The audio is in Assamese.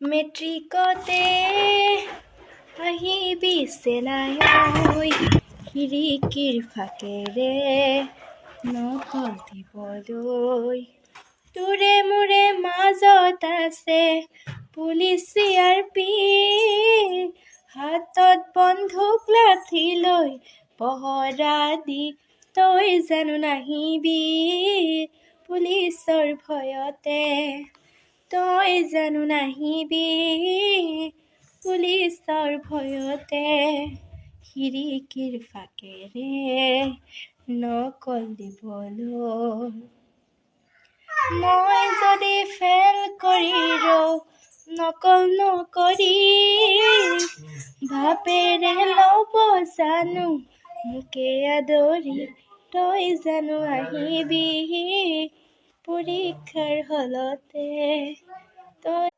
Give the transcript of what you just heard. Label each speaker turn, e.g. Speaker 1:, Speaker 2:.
Speaker 1: মেট্ৰিকতে আহিবি চেলাই খিৰিকীৰ ফাকেৰে নকল দিবলৈ তোৰে মোৰে মাজত আছে পুলিচ CRP হাতত বন্ধুক লাঠি লৈ পহৰা দি তই জানো নাহিবি পুলিচৰ ভয়তে তই জানো নাহিবি পুলিচৰ ভয়তে খিৰিকীৰ ফাকেৰে নকল দিবলৈ মই যদি ফেল কৰি ৰওঁ নকল নকৰি ভাপেৰে ল'ব জানো মোকে আদৰি তই জানো আহিবি পৰীক্ষাৰ হলতে তই